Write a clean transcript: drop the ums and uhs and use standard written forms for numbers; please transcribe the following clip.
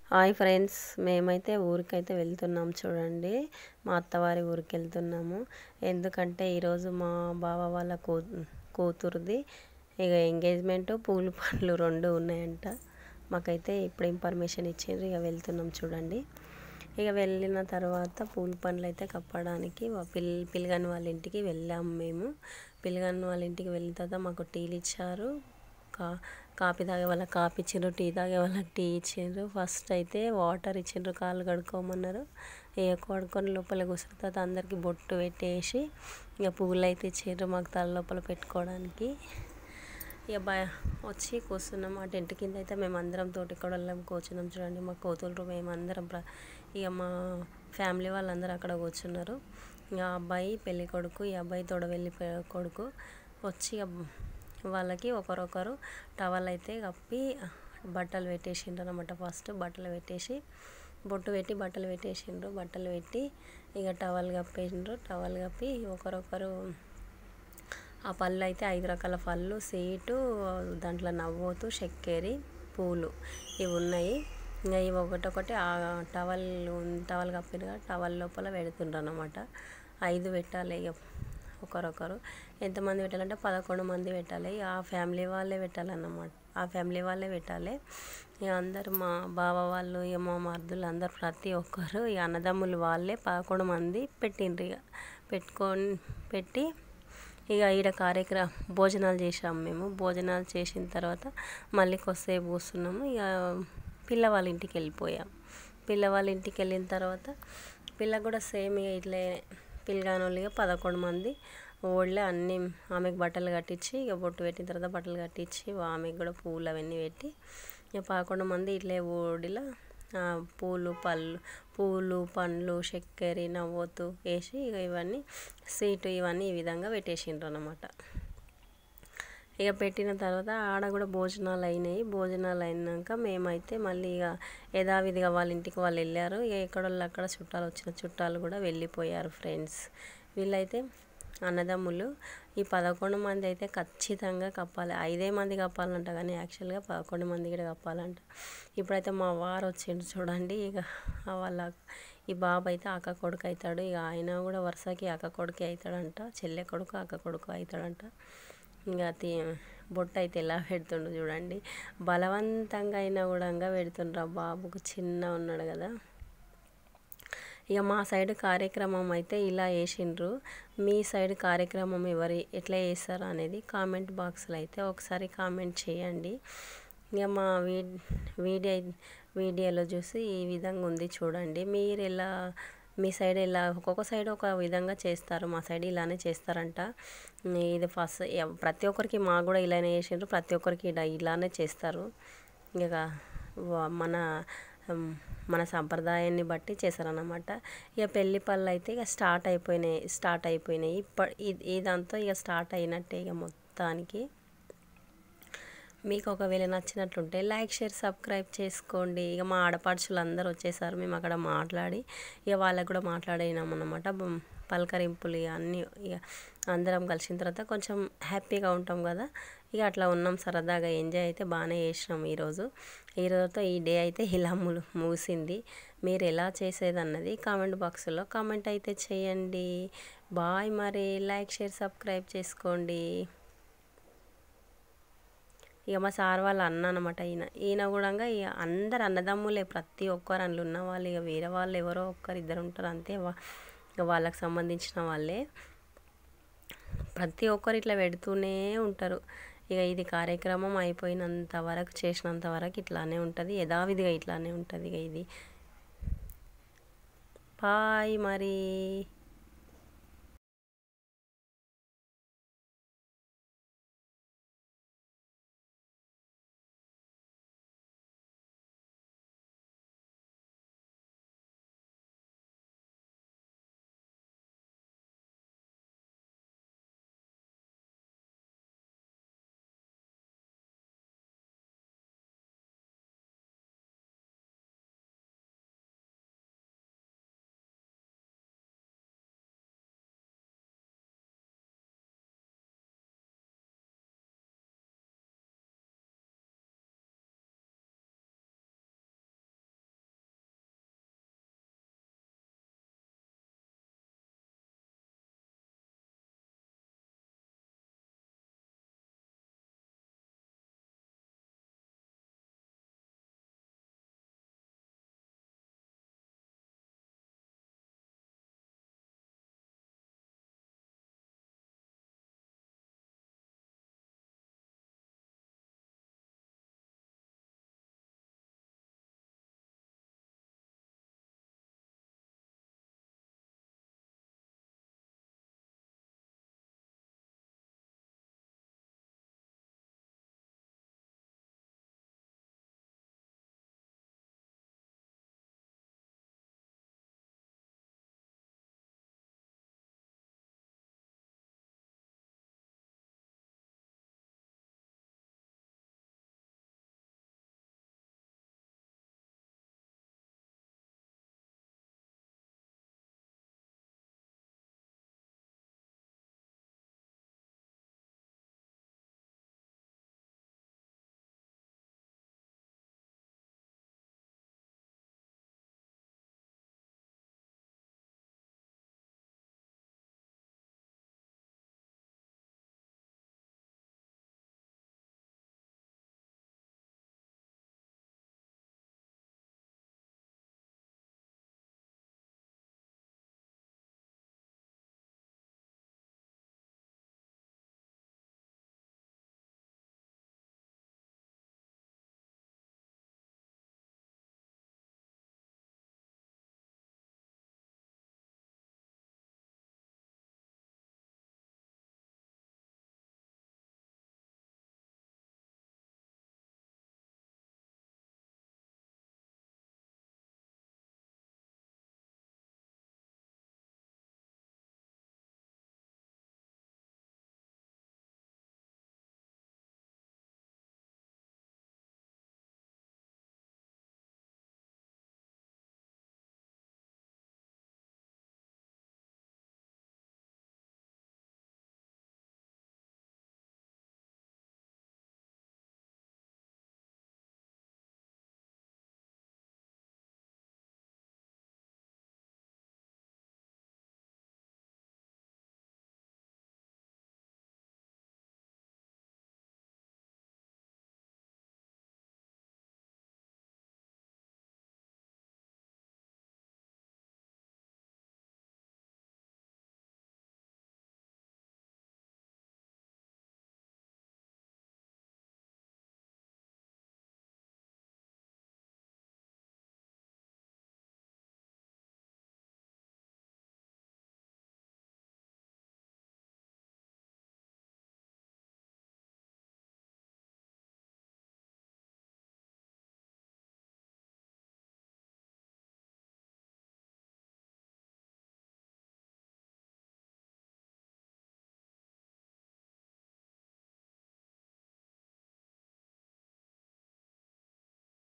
Hi friends, మేమైతే ఊరికైతే వెళ్తున్నాం చూడండి. మా అత్తవారి ఊరికి వెళ్తున్నాము. ఎందుకంటే ఈరోజు మా బావ వాళ్ళ కూతురుది ఇక ఎంగేజ్మెంట్, పూలు పండ్లు రెండు ఉన్నాయంట. మాకైతే ఇప్పుడు ఇన్ఫర్మేషన్ ఇచ్చిండ్రు. ఇక వెళ్తున్నాం చూడండి. ఇక వెళ్ళిన తర్వాత పూలు పండ్లు అయితే కప్పడానికి పిల్లగాని వాళ్ళ ఇంటికి వెళ్ళాము మేము. పిల్లగాని వాళ్ళ ఇంటికి వెళ్ళిన తర్వాత మాకు టీలు ఇచ్చారు. కాఫీ తాగే వాళ్ళకి కాఫీ ఇచ్చిండ్రు, టీ తాగే వాళ్ళకి టీ ఇచ్చిండ్రు. ఫస్ట్ అయితే వాటర్ ఇచ్చిండ్రు, కాళ్ళు కడుక్కోమన్నారు. ఇక కడుక్కొని లోపల కూర్చున్న తర్వాత అందరికీ బొట్టు పెట్టేసి ఇక పువ్వులు అయితే ఇచ్చిండ్రు మాకు తల లోపల పెట్టుకోవడానికి. ఇక వచ్చి కూర్చున్నాం. ఆ టెంట్ కింద అయితే మేము అందరం తోటి కొడళ్ళం కూర్చున్నాం చూడండి. మా కూతురు మేమందరం ఇక మా ఫ్యామిలీ వాళ్ళందరూ అక్కడ కూర్చున్నారు. ఇక అబ్బాయి పెళ్ళి కొడుకు, ఈ అబ్బాయి తోడ వెళ్ళి కొడుకు వచ్చి వాళ్ళకి ఒకరొకరు టవల్ అయితే కప్పి బట్టలు పెట్టేసిండ్రు అనమాట. ఫస్ట్ బట్టలు పెట్టేసి బొట్టు పెట్టి బట్టలు పెట్టేసిండ్రు. బట్టలు పెట్టి ఇక టవల్ కప్పేసిండ్రు. టవల్ కప్పి ఒకరొకరు ఆ పళ్ళు అయితే 5 రకాల పళ్ళు, సీటు, దాంట్లో నవ్వుతూ చక్కెర, పూలు ఇవి ఉన్నాయి. ఇంకా ఇవి ఒకటొకటి ఆ టవల్ కప్పిన టవల్ లోపల పెడుతుండ్రు అనమాట. 5 పెట్టాలి ఇక ఒకరొకరు. ఎంతమంది పెట్టాలంటే 11 మంది పెట్టాలి. ఆ ఫ్యామిలీ వాళ్ళే పెట్టాలన్నమాట. ఆ ఫ్యామిలీ వాళ్ళే పెట్టాలి. ఇక అందరు మా బావ వాళ్ళు, ఇక మా మరుదులు అందరు ప్రతి ఒక్కరు ఇక అన్నదమ్ములు వాళ్ళే 11 మంది పెట్టిండ్రు. ఇక పెట్టి ఇక ఈడ భోజనాలు చేసాము మేము. భోజనాలు చేసిన తర్వాత మళ్ళీ కొద్దిసేపు కూర్చున్నాము. ఇక పిల్లవాళ్ళ ఇంటికి వెళ్ళిపోయాం. పిల్లవాళ్ళ ఇంటికి వెళ్ళిన తర్వాత పిల్ల కూడా సేమ్ ఇక ఇట్లే పిల్లగానోళ్ళుగా 11 మంది ఓళ్ళే అన్నీ ఆమెకు బట్టలు కట్టించి ఇక బొట్టు పెట్టిన తర్వాత బట్టలు కట్టించి ఆమెకు కూడా పూలు అవన్నీ పెట్టి ఇక 11 మంది ఇట్లే ఓడిలా పూలు పండ్లు చక్కెర నవ్వుతూ వేసి ఇక ఇవన్నీ సీటు ఇవన్నీ ఈ విధంగా పెట్టేసిండ్రు అన్నమాట. ఇక పెట్టిన తర్వాత ఆడ కూడా భోజనాలు అయినాయి. భోజనాలు అయినాక మేమైతే మళ్ళీ ఇక యథావిధిగా వాళ్ళ ఇంటికి వాళ్ళు వెళ్ళారు. ఇక ఎక్కడోళ్ళు అక్కడ వచ్చిన చుట్టాలు కూడా వెళ్ళిపోయారు ఫ్రెండ్స్. వీళ్ళైతే అన్నదమ్ములు. ఈ 11 మంది అయితే ఖచ్చితంగా కప్పాలి. 5 మంది కప్పాలంట, కానీ యాక్చువల్గా 11 మంది కూడా కప్పాలంట. ఇప్పుడైతే మా వారు వచ్చిండు చూడండి. ఇక ఈ బాబు అయితే అక్క కొడుకు అవుతాడు. ఇక ఆయన కూడా వరుసకి అక్క కొడుకే అవుతాడంట. చెల్లె కొడుకు అక్క కొడుకు అవుతాడంట. ఇంకా బొట్టు అయితే ఎలా పెడుతుండు చూడండి. బలవంతంగా అయినా కూడా పెడుతుండ్రు. ఆ బాబుకు చిన్న ఉన్నాడు కదా. ఇక మా సైడ్ కార్యక్రమం అయితే ఇలా వేసిండ్రు. మీ సైడ్ కార్యక్రమం ఎట్లా చేస్తారు అనేది కామెంట్ బాక్స్లో అయితే ఒకసారి కామెంట్ చేయండి. ఇక మా వీడియోలో చూసి ఈ విధంగా ఉంది చూడండి. మీ సైడ్ ఎలా, ఒక్కొక్క సైడ్ ఒక విధంగా చేస్తారు. మా సైడ్ ఇలానే చేస్తారంట. ఇది ఫస్ట్ ప్రతి ఒక్కరికి మాకు కూడా ఇలానే చేసిండ్రు. ప్రతి ఒక్కరికి ఇలానే చేస్తారు. ఇక మన సంప్రదాయాన్ని బట్టి చేశారన్నమాట. ఇక పెళ్లి పళ్ళు అయితే ఇక స్టార్ట్ అయిపోయినాయి. ఇదంతా ఇక స్టార్ట్ అయినట్టే ఇక మొత్తానికి. మీకు ఒకవేళ నచ్చినట్లుంటే లైక్, షేర్, సబ్స్క్రైబ్ చేసుకోండి. ఇక మా ఆడపడుచులు అందరూ వచ్చేసారు. మేము అక్కడ మాట్లాడి ఇక వాళ్ళకు కూడా మాట్లాడినాం అన్నమాట. పలకరింపులు ఇక అన్నీ ఇక అందరం కలిసిన తర్వాత కొంచెం హ్యాపీగా ఉంటాం కదా. ఇక అట్లా ఉన్నాం, సరదాగా ఎంజాయ్ అయితే బాగానే చేసినాం ఈరోజుతో ఈ డే అయితే ఇలా ముగిసింది. మీరు ఎలా చేసేదన్నది కామెంట్ బాక్స్లో కామెంట్ అయితే చేయండి. బాయ్. మరి లైక్, షేర్, సబ్స్క్రైబ్ చేసుకోండి. ఇక మా సార్ వాళ్ళ అన్న అనమాట. ఈయన కూడా ఇక అందరు అన్నదమ్ములే, ప్రతి ఒక్కరు అందులో ఉన్న వాళ్ళు. ఇక వేరే వాళ్ళు ఎవరో ఇద్దరు ఉంటారు అంతే. ఇక వాళ్ళకి సంబంధించిన వాళ్ళే. ప్రతి ఒక్కరు ఇట్లా పెడుతూనే ఉంటారు. ఇక ఇది కార్యక్రమం అయిపోయినంత వరకు, చేసినంత వరకు ఇట్లానే ఉంటుంది. యథావిధిగా ఇట్లానే ఉంటుంది. ఇక ఇది బాయ్ మరి.